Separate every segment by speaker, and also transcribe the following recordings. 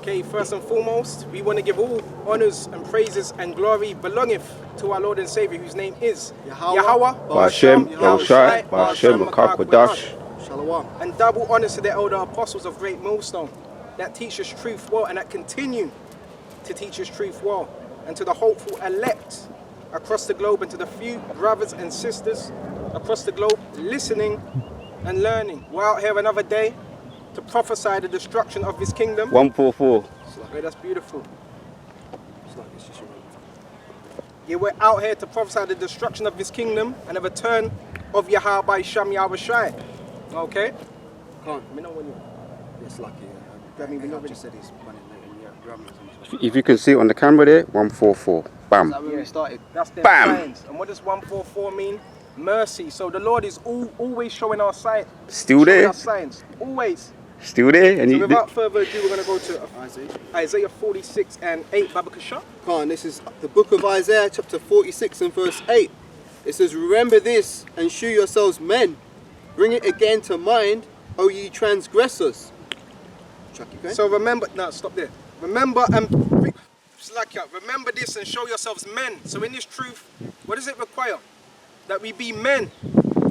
Speaker 1: Okay, first and foremost, we want to give all honors and praises and glory belongeth to our Lord and Savior, whose name is Yahawah,
Speaker 2: Hasham, Yahawashi, Hasham, Makakwadash.
Speaker 3: Shalom.
Speaker 1: and double honors to the elder apostles of Great Millstone that teach us truth well and that continue to teach us truth well, and to the hopeful elect across the globe, and to the few brothers and sisters across the globe listening and learning. We're out here another day to prophesy the destruction of his kingdom.
Speaker 2: 144.
Speaker 1: Okay, that's beautiful. Yeah, we're out here to prophesy the destruction of his kingdom and the return of Yahawah by Hasham Yahawashi. Okay?
Speaker 3: Can't.
Speaker 1: Me know when you.
Speaker 3: It's lucky. I just said he's running late in your
Speaker 2: If you can see it on the camera there, 144. Bam.
Speaker 3: Is that when we started?
Speaker 1: That's their
Speaker 2: Bam!
Speaker 1: signs. And what does 144 mean? Mercy. So the Lord is always showing our signs.
Speaker 2: Still there?
Speaker 1: Our signs. Always.
Speaker 2: Still there? And
Speaker 1: So
Speaker 2: you,
Speaker 1: without further ado, we're going to go to Isaiah 46 and 8, Babakasha.
Speaker 3: Khan, this is the book of Isaiah, chapter 46 and verse 8. It says, remember this and shew yourselves men. Bring it again to mind, O ye transgressors.
Speaker 1: So remember, no, stop there. Remember remember this and show yourselves men. So in this truth, what does it require? That we be men.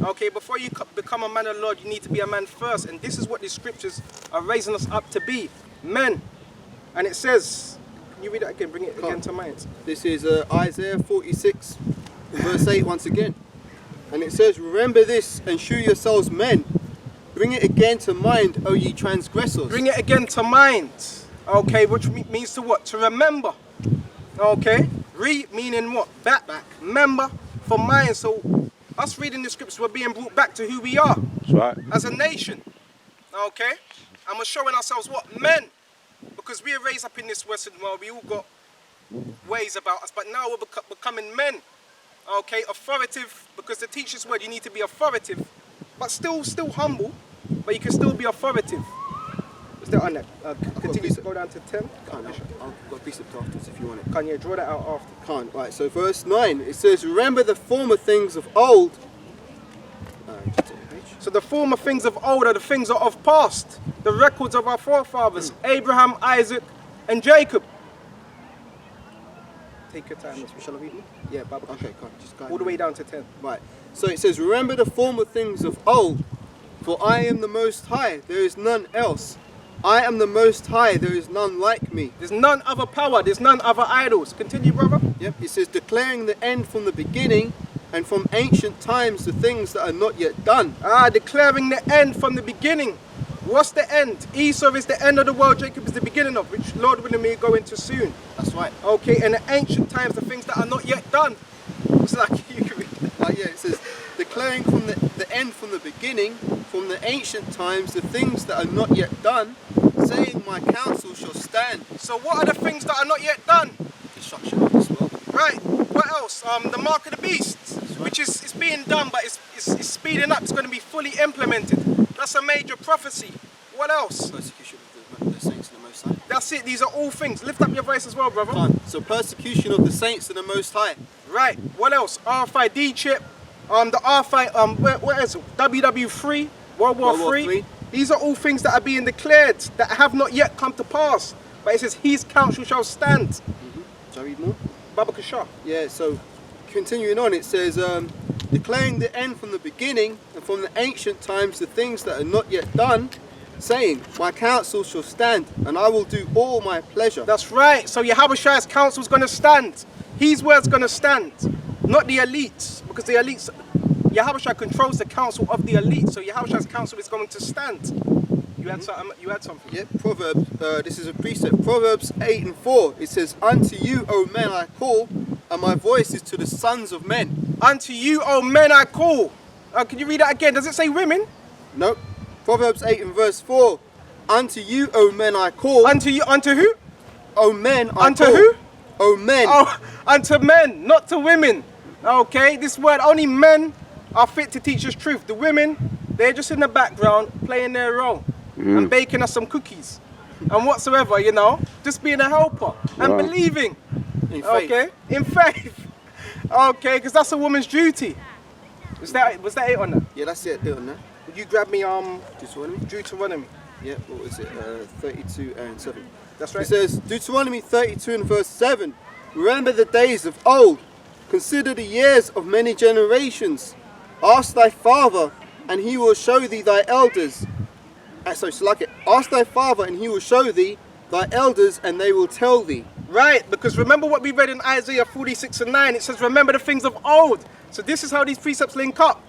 Speaker 1: Okay, before you become a man of the Lord, you need to be a man first. And this is what the scriptures are raising us up to be. Men. And it says, can you read that again? Bring it again to mind.
Speaker 3: This is Isaiah 46 verse 8 once again. And it says, remember this and shew yourselves men. Bring it again to mind, O ye transgressors.
Speaker 1: Bring it again to mind. Okay, which means to what? To remember. Okay. Meaning what? Back. Remember for mind. So us reading the scriptures, we're being brought back to who we are.
Speaker 2: That's right.
Speaker 1: As a nation. Okay. And we're showing ourselves what? Men. Because we are raised up in this Western world, we all got ways about us, but now we're becoming men. Okay, authoritative, because to teach this word you need to be authoritative, but still humble, but you can still be authoritative. Is that on that? Continue to go down to 10.
Speaker 3: Can't, I've got a precept afterwards if you want it.
Speaker 1: Can you draw that out after?
Speaker 3: Can't. Right, so verse 9, it says, remember the former things of old.
Speaker 1: So the former things of old are the things of past, the records of our forefathers, Abraham, Isaac, and Jacob. Take your time. Shall I read it? Yeah, Bible.
Speaker 3: Okay, can't. Just go
Speaker 1: all the way down to 10.
Speaker 3: Right. So it says, remember the former things of old, for I am the Most High, there is none else. I am the Most High, there is none like me.
Speaker 1: There's none other power, there's none other idols. Continue, brother.
Speaker 3: Yep, it says, declaring the end from the beginning, and from ancient times the things that are not yet done.
Speaker 1: Declaring the end from the beginning. What's the end? Esau is the end of the world, Jacob is the beginning of, which Lord willing me go into soon.
Speaker 3: That's right.
Speaker 1: Okay, and the ancient times, the things that are not yet done. It's like you can read that.
Speaker 3: Yeah, it says, declaring from the end from the beginning, from the ancient times, the things that are not yet done, saying my counsel shall stand.
Speaker 1: So what are the things that are not yet done?
Speaker 3: Destruction of this world.
Speaker 1: Right, what else? The mark of the beast, which is it's being done, but it's speeding up, it's going to be fully implemented. That's a major prophecy. What else?
Speaker 3: Persecution of the saints and the Most High.
Speaker 1: That's it, these are all things. Lift up your voice as well, brother.
Speaker 3: So persecution of the saints and the Most High.
Speaker 1: Right, what else? RFID chip, the RFID, where is it? WW3, World War III. These are all things that are being declared that have not yet come to pass. But it says, his counsel shall stand.
Speaker 3: Shall I read more?
Speaker 1: Baba Kasha.
Speaker 3: Yeah, so continuing on, it says, declaring the end from the beginning, and from the ancient times the things that are not yet done, saying, my counsel shall stand, and I will do all my pleasure.
Speaker 1: That's right. So Yahawashi counsel is going to stand. His word's going to stand, not the elites, because the elites, Yahawashi controls the council of the elite. So Yahawashi's counsel is going to stand. You had something.
Speaker 3: Yeah, Proverbs. This is a precept. Proverbs 8 and 4. It says, "Unto you, O men, I call, and my voice is to the sons of men."
Speaker 1: Unto you, O men, I call. Can you read that again? Does it say women?
Speaker 3: No. Proverbs 8 and verse 4. Unto you, O men, I call.
Speaker 1: Unto you, unto who?
Speaker 3: O men, I
Speaker 1: unto
Speaker 3: call.
Speaker 1: Who?
Speaker 3: O men.
Speaker 1: Oh, unto men, not to women. Okay, this word, only men are fit to teach us truth. The women, they're just in the background playing their role and baking us some cookies and whatsoever, you know, just being a helper and believing.
Speaker 3: In faith.
Speaker 1: Okay, in faith. Okay, because that's a woman's duty. Was that it on that?
Speaker 3: Yeah, that's it on that.
Speaker 1: Would you grab me
Speaker 3: Deuteronomy?
Speaker 1: Deuteronomy?
Speaker 3: Yeah, what was it? 32 and 7.
Speaker 1: That's right.
Speaker 3: It says, Deuteronomy 32 and verse 7, remember the days of old, consider the years of many generations. Ask thy father, and he will show thee thy elders. Ask thy father, and he will show thee thy elders, and they will tell thee.
Speaker 1: Right, because remember what we read in Isaiah 46 and 9. It says, remember the things of old. So this is how these precepts link up.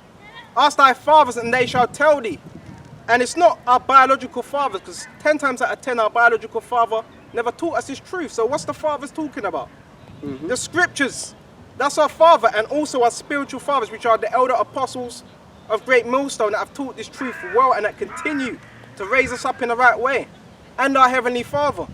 Speaker 1: Ask thy fathers, and they shall tell thee. And it's not our biological fathers, because 10 times out of 10, our biological father never taught us this truth. So what's the fathers talking about? The scriptures. That's our father, and also our spiritual fathers, which are the elder apostles of Great Millstone that have taught this truth well and that continue to raise us up in the right way. And our Heavenly Father.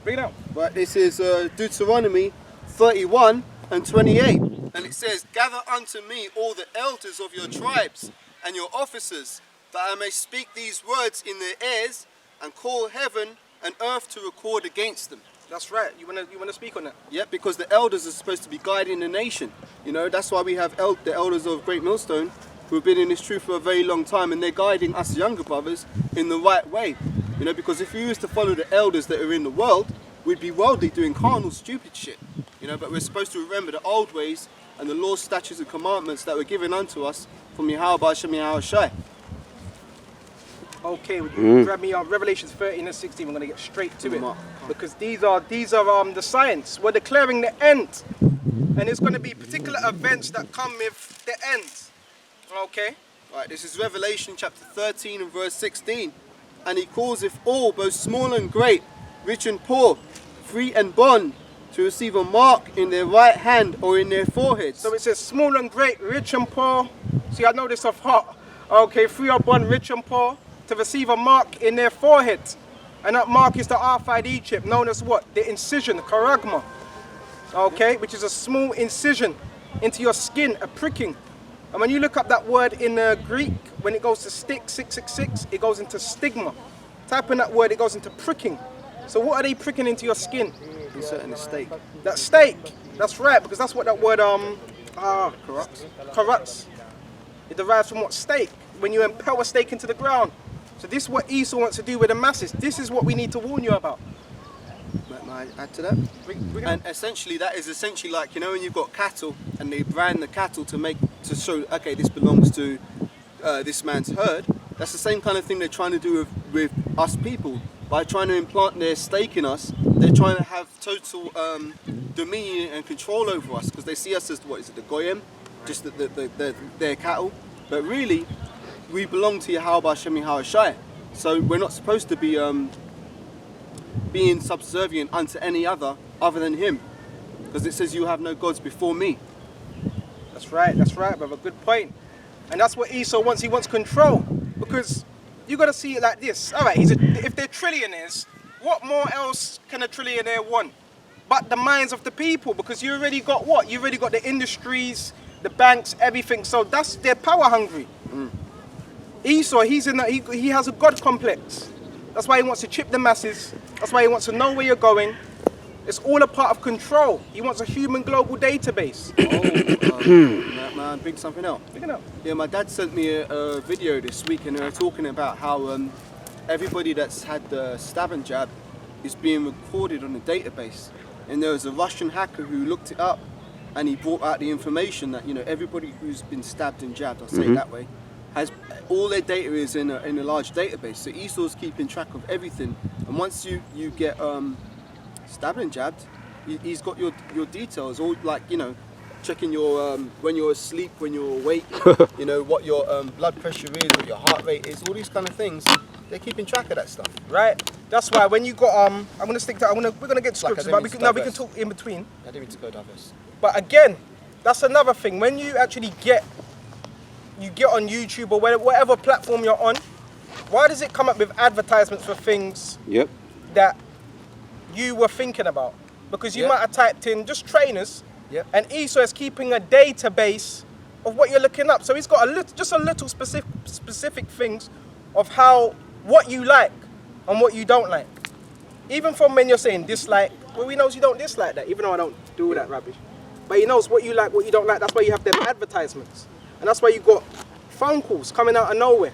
Speaker 1: Bring it out.
Speaker 3: Right, this is Deuteronomy 31 and 28. And it says, gather unto me all the elders of your tribes and your officers, that I may speak these words in their ears and call heaven and earth to record against them.
Speaker 1: That's right. You wanna speak on that?
Speaker 3: Yeah, because the elders are supposed to be guiding the nation. You know, that's why we have the elders of Great Millstone who have been in this truth for a very long time, and they're guiding us younger brothers in the right way. You know, because if we used to follow the elders that are in the world, we'd be worldly, doing carnal, stupid shit. You know, but we're supposed to remember the old ways and the laws, statutes and commandments that were given unto us from Yahawah, Yahawashi.
Speaker 1: Okay, grab me Revelations 13 and 16. We're going to get straight to it, because these are the signs. We're declaring the end, and it's going to be particular events that come with the end. Okay.
Speaker 3: Right. This is Revelation chapter 13 and verse 16, and he causeth all, both small and great, rich and poor, free and bond, to receive a mark in their right hand or in their foreheads.
Speaker 1: So it says small and great, rich and poor. See, I know this off heart. Okay, free or bond, rich and poor, to receive a mark in their forehead. And that mark is the RFID chip, known as what? The incision, charagma. Okay, which is a small incision into your skin, a pricking. And when you look up that word in Greek, when it goes to stick, 666, it goes into stigma. Type in that word, it goes into pricking. So what are they pricking into your skin?
Speaker 3: Inserting a stake.
Speaker 1: That stake. That's right, because that's what that word corrupts. It derives from what? Stake. When you impel a stake into the ground. So this is what Esau wants to do with the masses. This is what we need to warn you about.
Speaker 3: May I add to that? And essentially, that is essentially like, you know, when you've got cattle and they brand the cattle to show, okay, this belongs to this man's herd. That's the same kind of thing they're trying to do with us people. By trying to implant their stake in us, they're trying to have total dominion and control over us, because they see us as, what is it, the goyim, just their cattle. But really, we belong to Yahawah Yahawashi. So we're not supposed to be being subservient unto any other than him, because it says you have no gods before me.
Speaker 1: That's right, brother. Good point. And that's what Esau wants. He wants control, because you got to see it like this. All right, if they're trillionaires, what more else can a trillionaire want but the minds of the people? Because you already got what? You already got the industries, the banks, everything. So they're power hungry. Esau, he has a God complex. That's why he wants to chip the masses. That's why he wants to know where you're going. It's all a part of control. He wants a human global database.
Speaker 3: Man, bring something out.
Speaker 1: Bring it out.
Speaker 3: Yeah, my dad sent me a video this week, and they were talking about how everybody that's had the stab and jab is being recorded on a database. And there was a Russian hacker who looked it up, and he brought out the information that, you know, everybody who's been stabbed and jabbed, I'll say it that way, has all their data is in a large database. So Esau's keeping track of everything, and once you get stabbed and jabbed, he's got your details, all, like, you know, checking your when you're asleep, when you're awake, you know, what your blood pressure is, what your heart rate is, all these kind of things. They're keeping track of that stuff.
Speaker 1: Right. That's why when you got we're gonna get scriptures, but we can talk in between.
Speaker 3: I didn't mean to go diverse.
Speaker 1: But again, that's another thing. When you actually get on YouTube or whatever platform you're on, why does it come up with advertisements for things that you were thinking about? Because you might have typed in just trainers, and Esau is keeping a database of what you're looking up. So he's got just a little specific things of what you like and what you don't like. Even from when you're saying dislike, well, he knows you don't dislike that, even though I don't do that rubbish. But he knows what you like, what you don't like. That's why you have them advertisements. And that's why you got phone calls coming out of nowhere.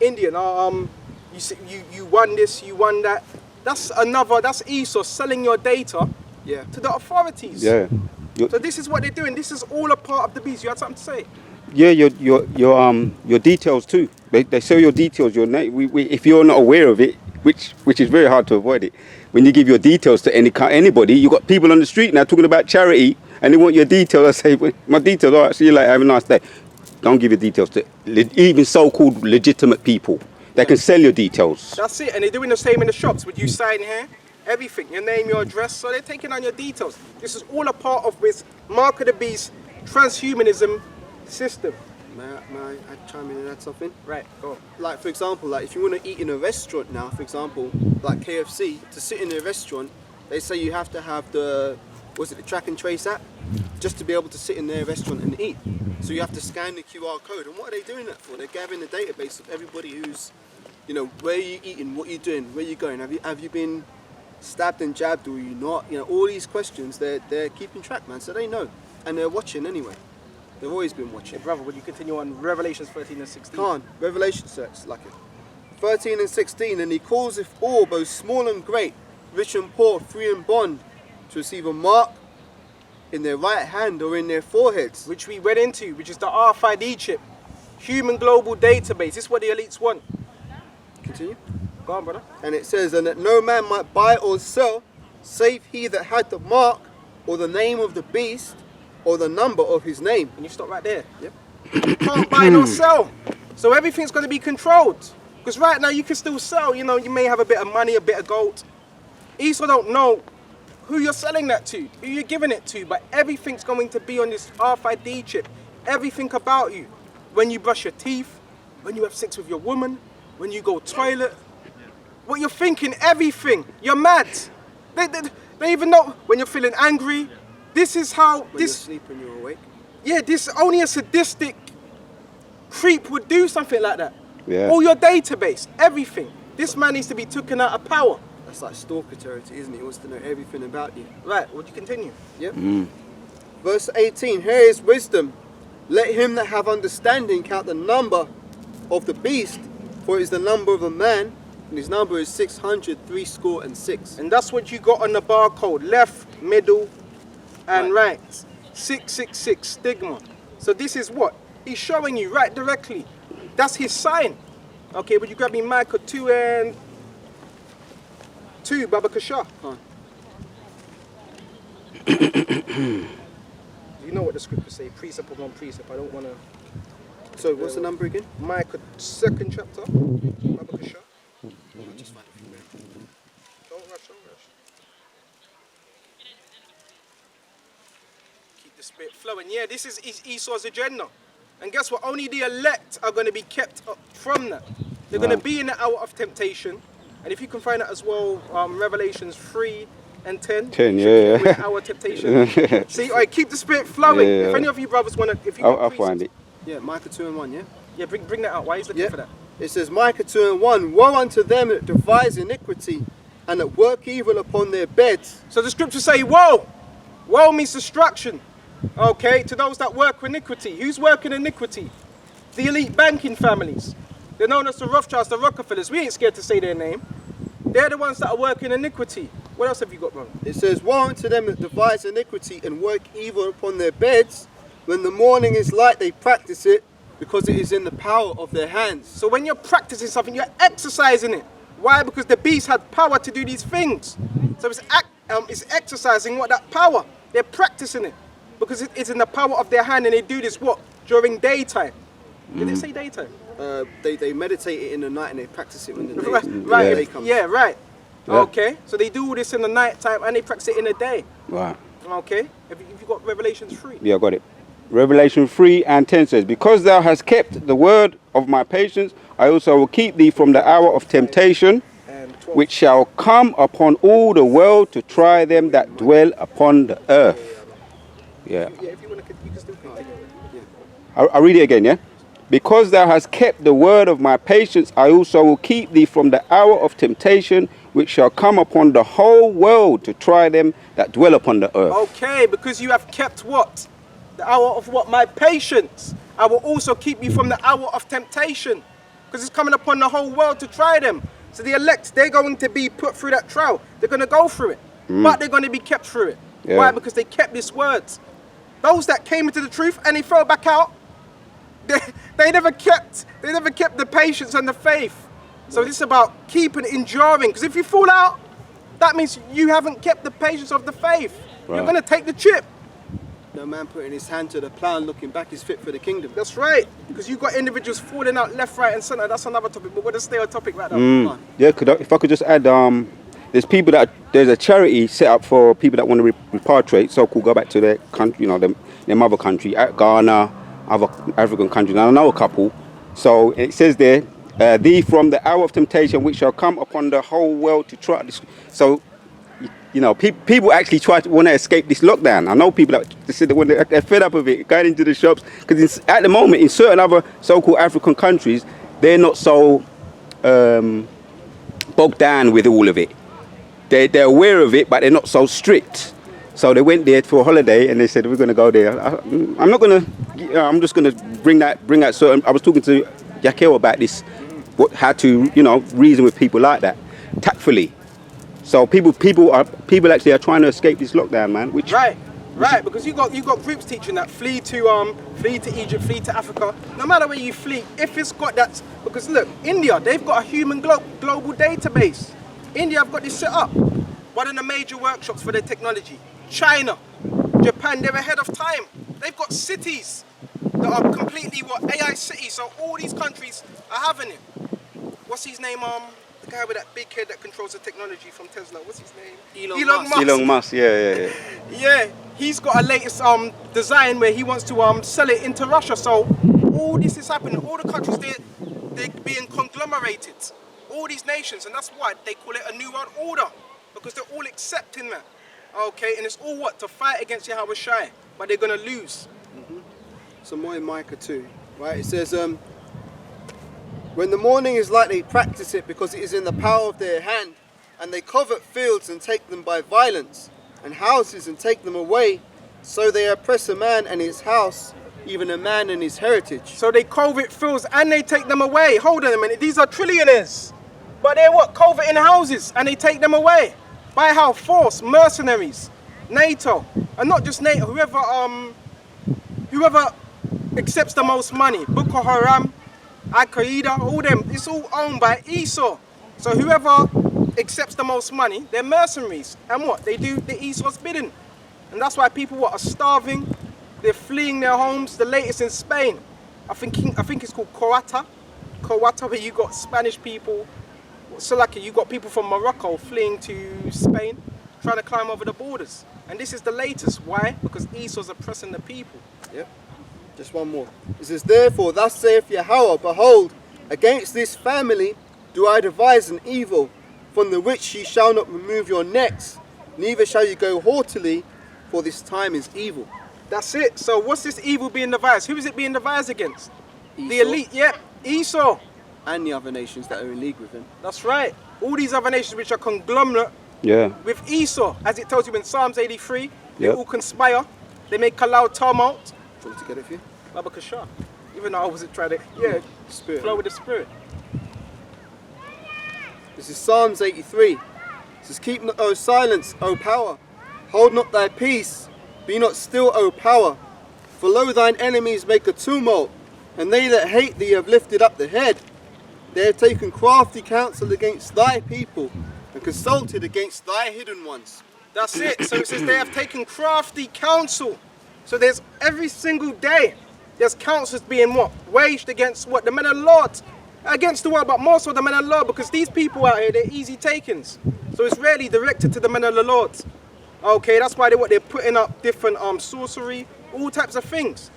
Speaker 1: Indian, you won this, you won that. That's Esau selling your data to the authorities.
Speaker 2: Yeah.
Speaker 1: So this is what they're doing. This is all a part of the beast. You had something to say?
Speaker 2: Yeah, your details too. They sell your details, your name. If you're not aware of it, which is very hard to avoid it, when you give your details to anybody, you got people on the street now talking about charity, and they want your details. I say, well, my details. All right, see you later. Have a nice day. Don't give your details to even so-called legitimate people. They can sell your details.
Speaker 1: That's it, and they're doing the same in the shops. Would you sign here? Everything, your name, your address. So they're taking on your details. This is all a part of this mark of the beast transhumanism system.
Speaker 3: May I chime in and add something?
Speaker 1: Right, go on.
Speaker 3: Like, for example, like if you want to eat in a restaurant now, for example, like KFC, to sit in a restaurant, they say you have to have the track and trace app, just to be able to sit in their restaurant and eat. So you have to scan the QR code. And what are they doing that for? They're gathering the database of everybody who's, you know, where are you eating, what are you doing, where are you going, have you been stabbed and jabbed, or are you not? You know, all these questions, they're keeping track, man, so they know. And they're watching anyway. They've always been watching.
Speaker 1: Hey, brother, would you continue on Revelations 13 and 16?
Speaker 3: Can't. Revelation says, like it. 13 and 16, and he causeth all, both small and great, rich and poor, free and bond, to receive a mark in their right hand or in their foreheads.
Speaker 1: Which we went into, which is the RFID chip. Human Global Database. This is what the elites want.
Speaker 3: Continue.
Speaker 1: Go on, brother.
Speaker 3: And it says, and that no man might buy or sell, save he that had the mark, or the name of the beast, or the number of his name.
Speaker 1: And you stop right there.
Speaker 3: Yep.
Speaker 1: You can't buy nor sell. So everything's going to be controlled. Because right now you can still sell. You know, you may have a bit of money, a bit of gold. Esau don't know who you're selling that to, who you're giving it to, but everything's going to be on this RFID chip. Everything about you. When you brush your teeth, when you have sex with your woman, when you go toilet, what you're thinking, everything. You're mad. They even know when you're feeling angry. This is how
Speaker 3: When you're asleep and you're awake.
Speaker 1: Yeah, this only a sadistic creep would do something like that.
Speaker 2: Yeah.
Speaker 1: All your database, everything. This man needs to be taken out of power.
Speaker 3: That's like stalker territory, isn't it? He wants to know everything about you.
Speaker 1: Right, would you continue?
Speaker 3: Yep. Verse 18, here is wisdom. Let him that have understanding count the number of the beast, for it is the number of a man, and his number is 666.
Speaker 1: And that's what you got on the barcode. Left, middle, and right. 666, stigma. So this is what? He's showing you right directly. That's his sign. Okay, would you grab me Micah 2 and 2, Baba Kasha? You know what the scriptures say, precept upon precept. I don't want to...
Speaker 3: So what's the number again?
Speaker 1: Micah 2nd chapter, Baba Kasha.
Speaker 3: I'll just find it for you, man.
Speaker 1: Don't rush, don't rush. Keep the spirit flowing. Yeah, this is Esau's agenda. And guess what? Only the elect are going to be kept up from that. They're going to be in the hour of temptation. And if you can find that as well, Revelations 3 and 10.
Speaker 2: 10, yeah.
Speaker 1: Hour temptation. See, all right, keep the spirit flowing.
Speaker 2: Yeah.
Speaker 1: If any of you brothers want to, if you
Speaker 2: I'll find it.
Speaker 3: Yeah, Micah 2 and 1, yeah?
Speaker 1: Yeah, bring that out. Why is he looking for that?
Speaker 3: It says, Micah 2 and 1, woe unto them that devise iniquity, and that work evil upon their beds.
Speaker 1: So the scriptures say, woe. Woe means destruction. Okay, to those that work iniquity. Who's working iniquity? The elite banking families. They're known as the Rothschilds, the Rockefellers. We ain't scared to say their name. They're the ones that are working iniquity. What else have you got, brother?
Speaker 3: It says, woe unto them that devise iniquity and work evil upon their beds. When the morning is light, they practice it, because it is in the power of their hands.
Speaker 1: So when you're practicing something, you're exercising it. Why? Because the beast had power to do these things. So it's exercising what that power. They're practicing it. Because it's in the power of their hand, and they do this what? During daytime. Did they say daytime?
Speaker 3: They meditate it in the night and they practice it when the day,
Speaker 1: right.
Speaker 3: day comes.
Speaker 1: Yeah, right.
Speaker 2: Yeah.
Speaker 1: Okay. So they do all this in the night time and they practice it in the day.
Speaker 2: Right.
Speaker 1: Okay. Have you got Revelations 3?
Speaker 2: Yeah, I got it. Revelation 3 and 10 says, because thou hast kept the word of my patience, I also will keep thee from the hour of temptation,
Speaker 1: And 12.
Speaker 2: which shall come upon all the world to try them that dwell upon the earth. Yeah.
Speaker 1: Yeah, if you want to, you can still continue.
Speaker 2: I'll read it again, yeah? Because thou hast kept the word of my patience, I also will keep thee from the hour of temptation, which shall come upon the whole world to try them that dwell upon the earth.
Speaker 1: Okay, because you have kept what? The hour of what? My patience. I will also keep you from the hour of temptation. Because it's coming upon the whole world to try them. So the elect, they're going to be put through that trial. They're going to go through it. But they're going to be kept through it.
Speaker 2: Yeah.
Speaker 1: Why? Because they kept this words. Those that came into the truth and they fell back out, they never kept the patience and the faith. So this is about keeping it enduring. Because if you fall out, that means you haven't kept the patience of the faith.
Speaker 2: Right.
Speaker 1: You're going to take the chip.
Speaker 3: No man putting his hand to the plow and looking back is fit for the kingdom.
Speaker 1: That's right. Because you've got individuals falling out left, right, and centre. That's another topic. But we're going to stay on topic right now.
Speaker 2: Yeah, if I could just add, there's a charity set up for people that want to repatriate, so-called go back to their country, their mother country, Ghana, other African countries. And I know a couple. So it says there, thee from the hour of temptation which shall come upon the whole world to try this. So, people actually want to escape this lockdown. I know people that said that they're fed up of it, going into the shops, because at the moment in certain other so-called African countries, they're not so bogged down with all of it. They're aware of it, but they're not so strict. So they went there for a holiday and they said, we're going to go there. I'm just going to bring that certain. I was talking to Yahawah about this, how to, reason with people like that, tactfully. So people actually are trying to escape this lockdown, man.
Speaker 1: Right, because you got groups teaching that flee to Egypt, flee to Africa. No matter where you flee, if it's got that, because look, India, they've got a human global database. India have got this set up. One of the major workshops for their technology. China, Japan, they're ahead of time. They've got cities that are completely AI cities. So all these countries are having it. What's his name? The guy with that big head that controls the technology from Tesla. What's his name?
Speaker 2: Elon Musk. Yeah.
Speaker 1: Yeah, he's got a latest design where he wants to sell it into Russia. So all this is happening. All the countries they're being conglomerated. All these nations, and that's why they call it a new world order, because they're all accepting that. Okay, and it's all to fight against Yahawashi, but they're gonna lose.
Speaker 3: Some more in Micah 2, right? It says, when the morning is light, they practice it because it is in the power of their hand, and they covet fields and take them by violence, and houses and take them away. So they oppress a man and his house, even a man and his heritage.
Speaker 1: So they covet fields and they take them away. Hold on a minute, these are trillionaires. But they're coveting houses and they take them away. By how? Force, mercenaries, NATO. And not just NATO, whoever accepts the most money. Boko Haram, Al-Qaeda, all them, it's all owned by Esau. So whoever accepts the most money, they're mercenaries. And they do the Esau's bidding. And that's why people are starving, they're fleeing their homes. The latest in Spain, I think it's called Croata, where you got Spanish people. So you got people from Morocco fleeing to Spain, trying to climb over the borders. And this is the latest. Why? Because Esau's oppressing the people.
Speaker 3: Yep. Just one more. It says, therefore, thus saith Yahawah, behold, against this family do I devise an evil, from the which ye shall not remove your necks, neither shall you go haughtily, for this time is evil.
Speaker 1: That's it. So what's this evil being devised? Who is it being devised against?
Speaker 3: Esau.
Speaker 1: The elite. Yep, Esau.
Speaker 3: And the other nations that are in league with him.
Speaker 1: That's right. All these other nations which are conglomerate with Esau, as it tells you in Psalms 83, they all conspire, they make a loud tumult.
Speaker 3: Do you want to get it for you?
Speaker 1: Baba Kasha. Even though I wasn't trying to,
Speaker 3: Spirit.
Speaker 1: flow with the spirit.
Speaker 3: This is Psalms 83. It says, keep not, O silence, O power. Hold not thy peace. Be not still, O power. For lo, thine enemies make a tumult, and they that hate thee have lifted up the head. They have taken crafty counsel against thy people, and consulted against thy hidden ones.
Speaker 1: That's it. So it says they have taken crafty counsel. So there's every single day, there's counsels being waged against the men of the Lord. Against the world, but more so the men of the Lord, because these people out here, they're easy takings. So it's really directed to the men of the Lord. Okay, that's why they're putting up different sorcery, all types of things.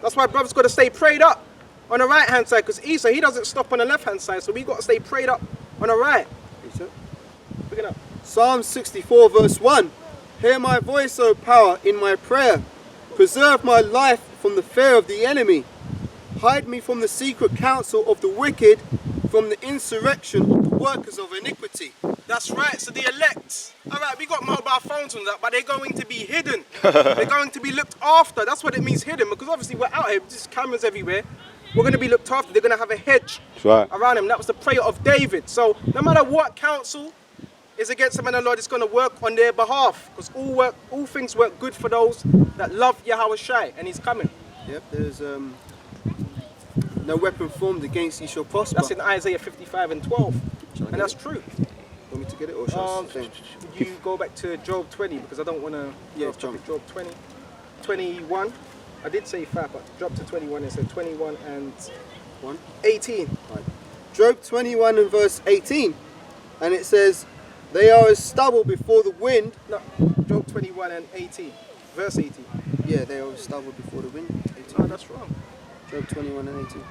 Speaker 1: That's why brothers got to stay prayed up on the right hand side, because Esau, he doesn't stop on the left hand side, so we got to stay prayed up on the right. Pick it up.
Speaker 3: Psalm 64 verse 1. Hear my voice, O power, in my prayer. Preserve my life from the fear of the enemy. Hide me from the secret counsel of the wicked, from the insurrection of the workers of iniquity.
Speaker 1: That's right, so the elect. Alright, we got mobile phones on that, but they're going to be hidden. They're going to be looked after. That's what it means, hidden, because obviously we're out here, just cameras everywhere. we're going to be looked after. They're going to have a hedge
Speaker 2: That's right.
Speaker 1: around him. That was the prayer of David. So no matter what counsel is against the man of the Lord, it's going to work on their behalf, because all things work good for those that love Yahawashi, and he's coming.
Speaker 3: Yep, there's no weapon formed against you shall prosper.
Speaker 1: That's in Isaiah 55 and 12. And that's true.
Speaker 3: Want me to get it or shall I say?
Speaker 1: You go back to Job 20, because I don't want to.
Speaker 3: Yeah,
Speaker 1: Job 20, 21. I did say 5, but drop to 21 and said 21 and 18.
Speaker 3: Right. Job 21 and verse 18, and it says, "They are as stubble before the wind."
Speaker 1: No, Job 21 and 18, verse 18.
Speaker 3: Yeah, they are as stubble before the wind. 18.
Speaker 1: Oh, that's wrong.
Speaker 3: Job 21 and 18.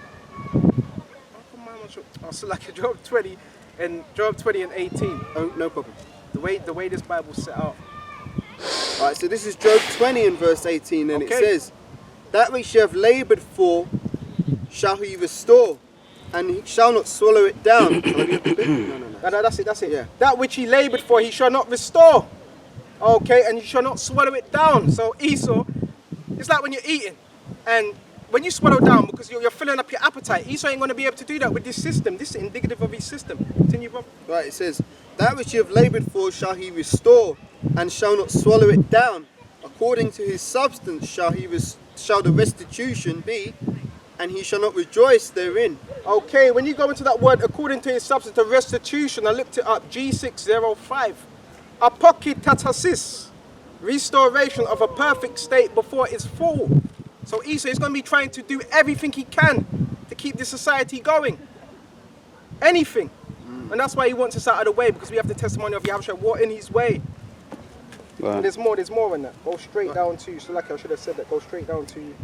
Speaker 1: Oh, so like Job 20 and 18.
Speaker 3: Oh, no problem.
Speaker 1: The way this Bible's set out.
Speaker 3: Alright, so this is Job 20 and verse 18, and it says, "That which you have laboured for shall he restore, and he shall not swallow it down."
Speaker 1: No, that's it.
Speaker 3: Yeah.
Speaker 1: That which he laboured for, he shall not restore. Okay, and he shall not swallow it down. So Esau, it's like when you're eating, and when you swallow down because you're filling up your appetite, Esau ain't going to be able to do that with this system. This is indicative of his system. Continue, brother.
Speaker 3: Right, it says, "That which you have laboured for shall he restore, and shall not swallow it down. According to his substance shall the restitution be, and he shall not rejoice therein."
Speaker 1: Okay, when you go into that word, according to his substance, the restitution, I looked it up, G605. Apokitasis, restoration of a perfect state before its fall. So Esau is going to be trying to do everything he can to keep this society going. Anything. And that's why he wants us out of the way, because we have the testimony of Yahawashi, what in his way.
Speaker 2: Right.
Speaker 1: And there's more in that. Go straight down to, so like I should have said that, go straight down to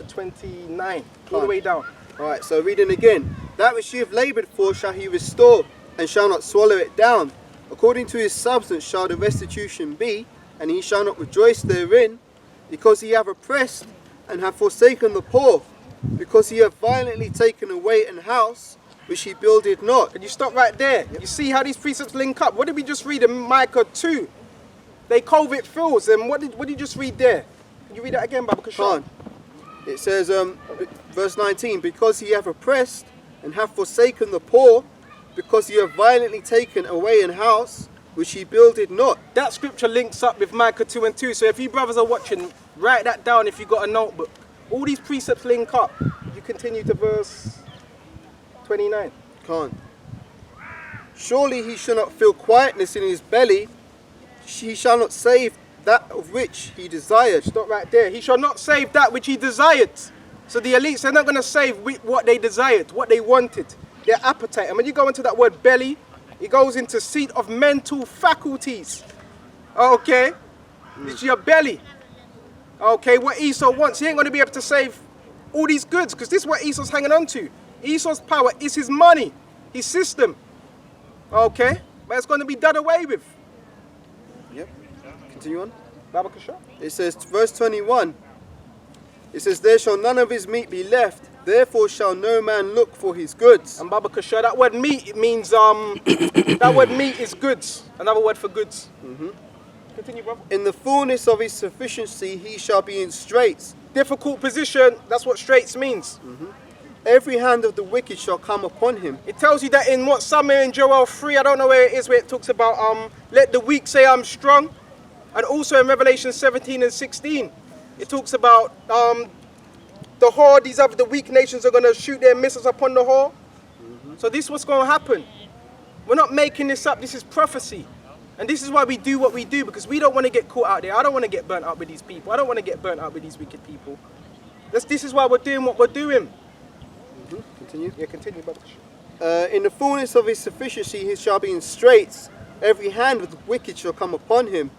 Speaker 1: 29, all the way down.
Speaker 3: Alright, so reading again. "That which you have laboured for shall he restore, and shall not swallow it down. According to his substance shall the restitution be, and he shall not rejoice therein, because he have oppressed and have forsaken the poor, because he have violently taken away an house which he builded not."
Speaker 1: Can you stop right there? You see how these precepts link up? What did we just read in Micah 2? They covert fields, and what did you just read there? Can you read that again, Baba Kashan?
Speaker 3: It says, verse 19, "Because he have oppressed and have forsaken the poor, because he have violently taken away an house which he builded not."
Speaker 1: That scripture links up with Micah 2 and 2. So if you brothers are watching, write that down if you got a notebook. All these precepts link up. You continue to verse 29.
Speaker 3: "Surely he shall not feel quietness in his belly, he shall not save that of which he desired."
Speaker 1: Stop right there. He shall not save that which he desired. So the elites, they're not going to save what they desired, what they wanted, their appetite. And when you go into that word belly, it goes into seat of mental faculties. Okay? It's your belly. Okay, what Esau wants, he ain't going to be able to save all these goods, because this is what Esau's hanging on to. Esau's power is his money, his system. Okay? But it's going to be done away with.
Speaker 3: Yep. Continue on.
Speaker 1: Baba Kasha.
Speaker 3: It says, verse 21, it says, "There shall none of his meat be left, therefore shall no man look for his goods."
Speaker 1: And Baba Kasha, that word meat, it means, that word meat is goods. Another word for goods. Continue, brother.
Speaker 3: "In the fullness of his sufficiency he shall be in straits."
Speaker 1: Difficult position, that's what straits means.
Speaker 3: "Every hand of the wicked shall come upon him."
Speaker 1: It tells you that in somewhere in Joel 3, I don't know where it is, where it talks about let the weak say I'm strong. And also in Revelation 17 and 16, it talks about the whore, the weak nations are going to shoot their missiles upon the whore. So this is what's going to happen. We're not making this up, this is prophecy. And this is why we do what we do, because we don't want to get caught out there. I don't want to get burnt out with these people. I don't want to get burnt out with these wicked people. This is why we're doing what we're doing.
Speaker 3: Continue.
Speaker 1: Yeah, continue, brother.
Speaker 3: "In the fullness of his sufficiency he shall be in straits. Every hand of the wicked shall come upon him.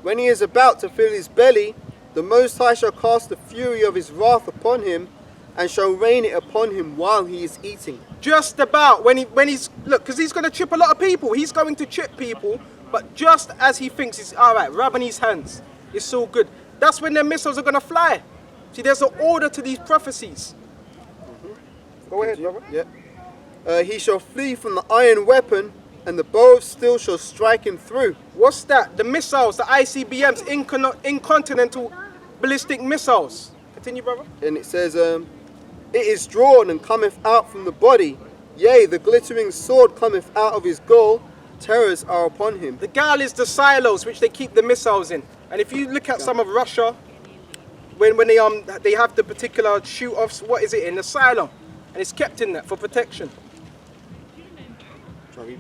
Speaker 3: When he is about to fill his belly, the Most High shall cast the fury of his wrath upon him, and shall rain it upon him while he is eating."
Speaker 1: Just about when he's look, because he's going to chip a lot of people. He's going to chip people, but just as he thinks he's all right, rubbing his hands, it's all good. That's when their missiles are going to fly. See, there's an order to these prophecies. Go ahead, brother.
Speaker 3: Yeah. "He shall flee from the iron weapon, and the bow of steel shall strike him through."
Speaker 1: What's that? The missiles, the ICBMs, intercontinental ballistic missiles. Continue, brother.
Speaker 3: And it says, It is drawn and cometh out from the body. Yea, the glittering sword cometh out of his gall. Terrors are upon him.
Speaker 1: The gal is the silos which they keep the missiles in. And if you look at some of Russia, when they have the particular shoot-offs, what is it in the silo? And it's kept in that for protection.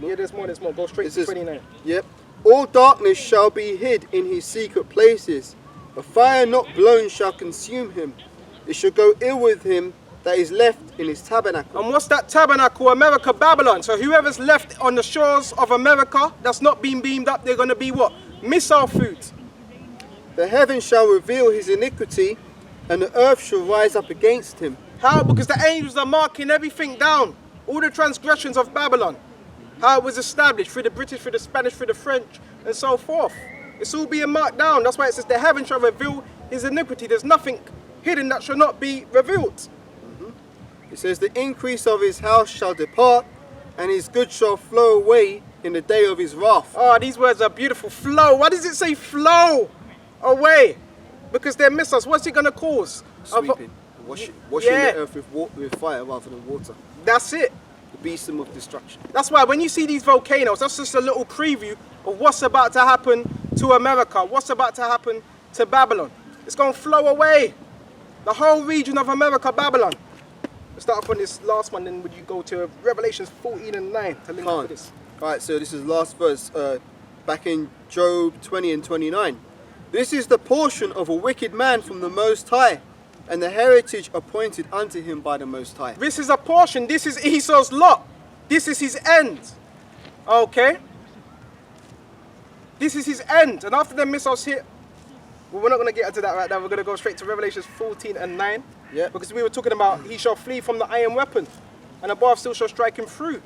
Speaker 1: Yeah, there's more. Go straight to 29.
Speaker 3: Yep. All darkness shall be hid in his secret places. A fire not blown shall consume him. It shall go ill with him that is left in his tabernacle.
Speaker 1: And what's that tabernacle? America, Babylon. So whoever's left on the shores of America that's not been beamed up, they're going to be what? Missile food.
Speaker 3: The heavens shall reveal his iniquity, and the earth shall rise up against him.
Speaker 1: How? Because the angels are marking everything down. All the transgressions of Babylon. How it was established through the British, through the Spanish, through the French, and so forth. It's all being marked down. That's why it says the heavens shall reveal his iniquity. There's nothing hidden that shall not be revealed.
Speaker 3: It says the increase of his house shall depart, and his goods shall flow away in the day of his wrath.
Speaker 1: Oh, these words are beautiful. Flow. Why does it say flow away? Because they're missiles. What's it going to cause?
Speaker 3: Sweeping. Washing
Speaker 1: Yeah.
Speaker 3: the earth with fire rather than water.
Speaker 1: That's it.
Speaker 3: The besom of destruction.
Speaker 1: That's why when you see these volcanoes, that's just a little preview of what's about to happen to America, what's about to happen to Babylon. It's going to flow away. The whole region of America, Babylon. Let's start off on this last one, then would you go to Revelations 14 and 9 to link up with this?
Speaker 3: Alright, so this is the last verse, back in Job 20 and 29. This is the portion of a wicked man from the Most High, and the heritage appointed unto him by the Most High.
Speaker 1: This is a portion. This is Esau's lot. This is his end. Okay? This is his end. And after the missiles hit, well, we're not going to get into that right now. We're going to go straight to Revelations 14 and 9.
Speaker 3: Yeah.
Speaker 1: Because we were talking about he shall flee from the iron weapon, and the bar still shall strike him through.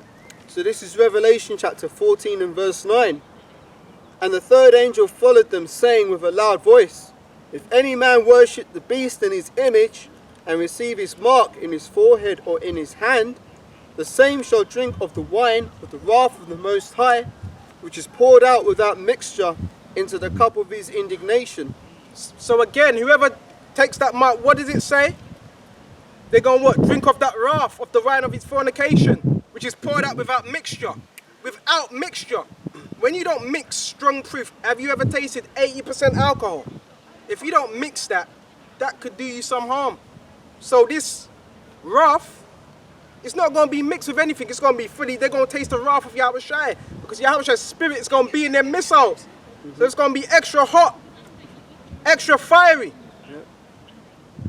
Speaker 3: So this is Revelation chapter 14 and verse 9. And the third angel followed them, saying with a loud voice, If any man worship the beast and his image, and receive his mark in his forehead or in his hand, the same shall drink of the wine of the wrath of the Most High, which is poured out without mixture into the cup of his indignation.
Speaker 1: So again, whoever takes that mark, what does it say? They're going to what? Drink of that wrath of the wine of his fornication, which is poured out without mixture. Without mixture. When you don't mix strong proof, have you ever tasted 80% alcohol? If you don't mix that, that could do you some harm. So this wrath, it's not going to be mixed with anything. It's going to be fully, they're going to taste the wrath of Yahawashi, because Yahawashi's spirit is going to be in their missiles. So it's going to be extra hot, extra fiery.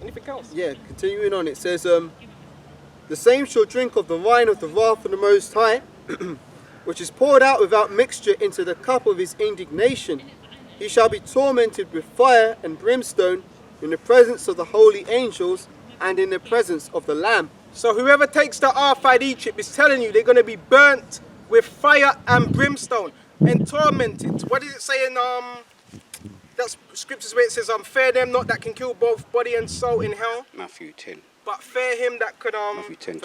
Speaker 1: Anything else?
Speaker 3: Yeah, continuing on, it says, the same shall drink of the wine of the wrath of the Most High, which is poured out without mixture into the cup of his indignation. He shall be tormented with fire and brimstone in the presence of the holy angels and in the presence of the Lamb.
Speaker 1: So whoever takes the RFID chip is telling you they're going to be burnt with fire and brimstone and tormented. What does it say in that's scriptures where it says, fear them not that can kill both body and soul in hell,
Speaker 2: Matthew 10.
Speaker 1: but fear him that could
Speaker 2: Matthew 10.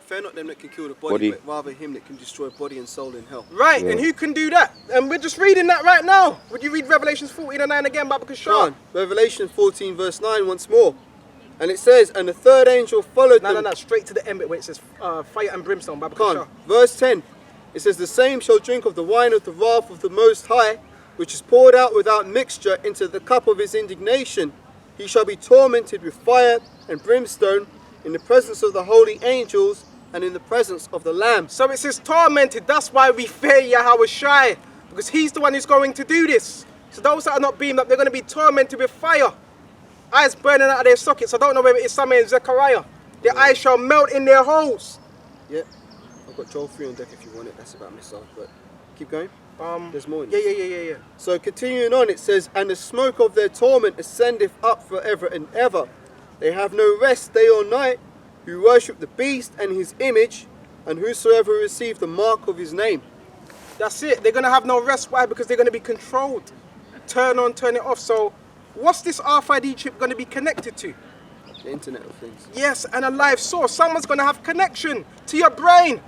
Speaker 3: Fear not them that can kill the body, but rather him that can destroy body and soul in hell.
Speaker 1: Right,
Speaker 2: Yeah.
Speaker 1: and who can do that? And we're just reading that right now. Would you read Revelations 14 and 9 again, Baba Kashar?
Speaker 3: Revelation 14 verse 9 once more. And it says, and the third angel followed them.
Speaker 1: No, straight to the end bit where it says fire and brimstone, Baba Kashar.
Speaker 3: Verse 10. It says, the same shall drink of the wine of the wrath of the Most High, which is poured out without mixture into the cup of his indignation. He shall be tormented with fire and brimstone in the presence of the holy angels and in the presence of the Lamb.
Speaker 1: So it says tormented. That's why we fear Yahawashi, because he's the one who's going to do this. So those that are not beamed up, they're going to be tormented with fire. Eyes burning out of their sockets. I don't know whether it's somewhere in Zechariah. Their eyes shall melt in their holes.
Speaker 3: Yeah. I've got Joel 3 on deck if you want it. That's about myself, but keep going. There's more.
Speaker 1: Yeah.
Speaker 3: So continuing on, it says, and the smoke of their torment ascendeth up forever and ever. They have no rest day or night, who worship the beast and his image, and whosoever receive the mark of his name.
Speaker 1: That's it. They're going to have no rest. Why? Because they're going to be controlled. Turn on, turn it off. So what's this RFID chip going to be connected to?
Speaker 3: The Internet of Things.
Speaker 1: Yes, and a live source. Someone's going to have connection to your brain.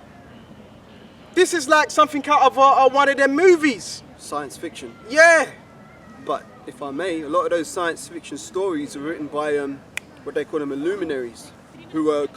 Speaker 1: This is like something out of one of their movies.
Speaker 3: Science fiction.
Speaker 1: Yeah.
Speaker 3: But if I may, a lot of those science fiction stories are written by what they call them, luminaries. who were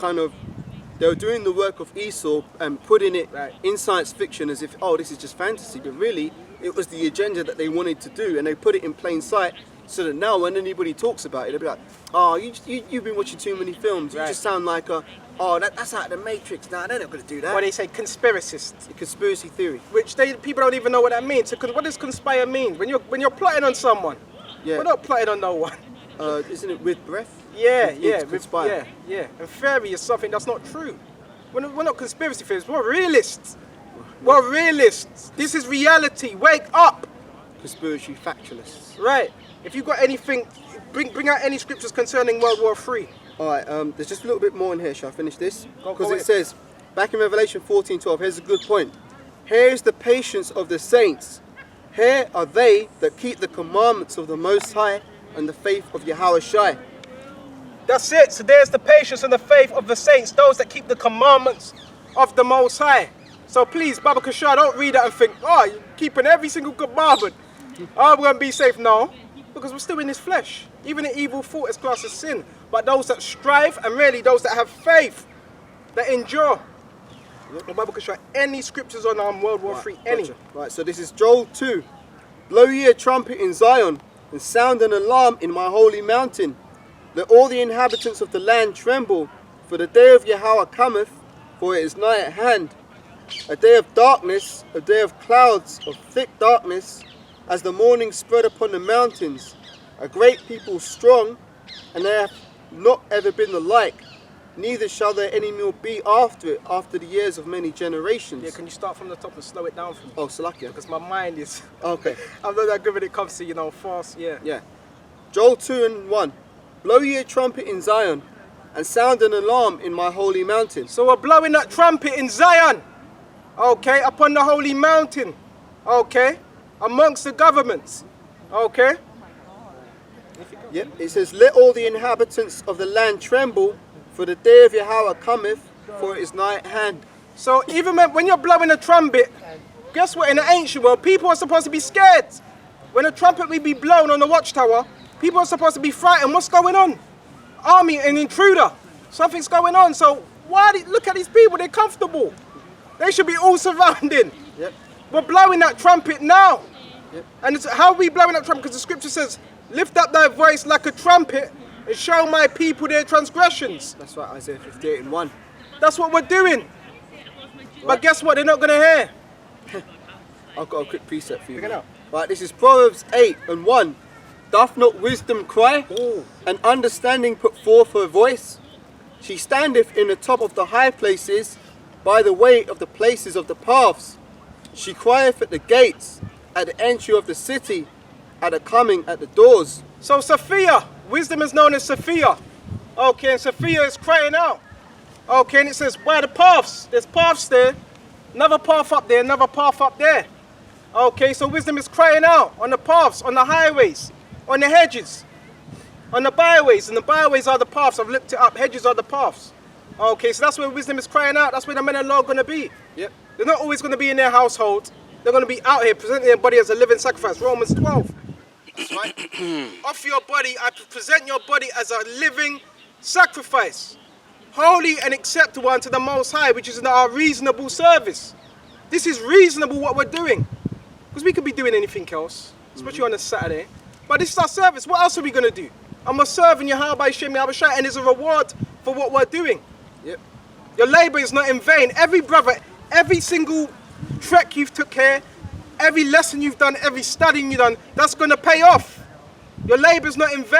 Speaker 3: they were doing the work of Esau and putting it in science fiction as if, oh, this is just fantasy, but really it was the agenda that they wanted to do, and they put it in plain sight so that now when anybody talks about it, they'll be like, oh, you've been watching too many films, you just sound like that's out of the Matrix. Nah, they're not going to do that.
Speaker 1: What they say, conspiracists.
Speaker 3: A conspiracy theory.
Speaker 1: Which people don't even know what that means. So, what does conspire mean? When you're plotting on someone, we're not plotting on no one.
Speaker 3: Isn't it with breath?
Speaker 1: Conspire. Yeah. And fairy is something that's not true. We're not conspiracy theorists. We're realists. We're realists. This is reality. Wake up.
Speaker 3: Conspiracy factualists.
Speaker 1: Right. If you've got anything, bring out any scriptures concerning World War III.
Speaker 3: Alright, there's just a little bit more in here. Shall I finish this? Because it says, back in Revelation 14:12, here's a good point. Here is the patience of the saints. Here are they that keep the commandments of the Most High and the faith of Yahawashi.
Speaker 1: That's it. So there's the patience and the faith of the saints, those that keep the commandments of the Most High. So please, Baba Kashar, don't read that and think, oh, you're keeping every single commandment. Oh, we're going to be safe. No, because we're still in this flesh. Even an evil thought is classed as sin. But those that strive, and really those that have faith, that endure. Baba Kashar, any scriptures on World War III, any.
Speaker 3: Gotcha. Right, so this is Joel 2. Blow ye a trumpet in Zion, and sound an alarm in my holy mountain. Let all the inhabitants of the land tremble, for the day of Yahawah cometh, for it is nigh at hand. A day of darkness, a day of clouds, of thick darkness, as the morning spread upon the mountains. A great people strong, and there hath not ever been the like, neither shall there any more be after it, after the years of many generations.
Speaker 1: Yeah, can you start from the top and slow it down for me?
Speaker 3: Oh, Salakia.
Speaker 1: Because my mind is...
Speaker 3: Okay.
Speaker 1: I'm not that good when it comes to, fast,
Speaker 3: Yeah. Joel 2:1. Blow ye a trumpet in Zion, and sound an alarm in my holy mountain.
Speaker 1: So we're blowing that trumpet in Zion, okay, upon the holy mountain, okay, amongst the governments, okay.
Speaker 3: Yep, it says, let all the inhabitants of the land tremble, for the day of Yahawah cometh, for it is nigh at hand.
Speaker 1: So even when you're blowing a trumpet, guess what, in the ancient world, people are supposed to be scared. When a trumpet will be blown on the watchtower, people are supposed to be frightened. What's going on? Army, an intruder. Something's going on. So look at these people, they're comfortable. They should be all surrounding.
Speaker 3: Yep.
Speaker 1: We're blowing that trumpet now.
Speaker 3: Yep.
Speaker 1: And how are we blowing that trumpet? Because the scripture says, lift up thy voice like a trumpet and show my people their transgressions.
Speaker 3: That's right, Isaiah 58:1.
Speaker 1: That's what we're doing. Right. But guess what? They're not going to hear.
Speaker 3: I've got a quick precept for you.
Speaker 1: Pick it up.
Speaker 3: Right, this is Proverbs 8:1. Doth not wisdom cry, and understanding put forth her voice? She standeth in the top of the high places, by the way of the places of the paths. She crieth at the gates, at the entry of the city, at the coming at the doors.
Speaker 1: So Sophia, wisdom is known as Sophia. Okay, and Sophia is crying out. Okay, and it says, by the paths, there's paths there, another path up there, another path up there. Okay, so wisdom is crying out on the paths, on the highways, on the hedges, on the byways, and the byways are the paths. I've looked it up. Hedges are the paths. Okay, so that's where wisdom is crying out. That's where the men of law are going to be.
Speaker 3: Yep.
Speaker 1: They're not always going to be in their household. They're going to be out here presenting their body as a living sacrifice. Romans 12. That's right. Offer your body. I present your body as a living sacrifice, holy and acceptable unto the Most High, which is our reasonable service. This is reasonable what we're doing, because we could be doing anything else, especially on a Saturday. But this is our service. What else are we going to do? I'm a serving Yahawashi, and there's a reward for what we're doing.
Speaker 3: Yep.
Speaker 1: Your labor is not in vain. Every brother, every single trek you've took here, every lesson you've done, every studying you've done, that's going to pay off. Your labor is not in vain.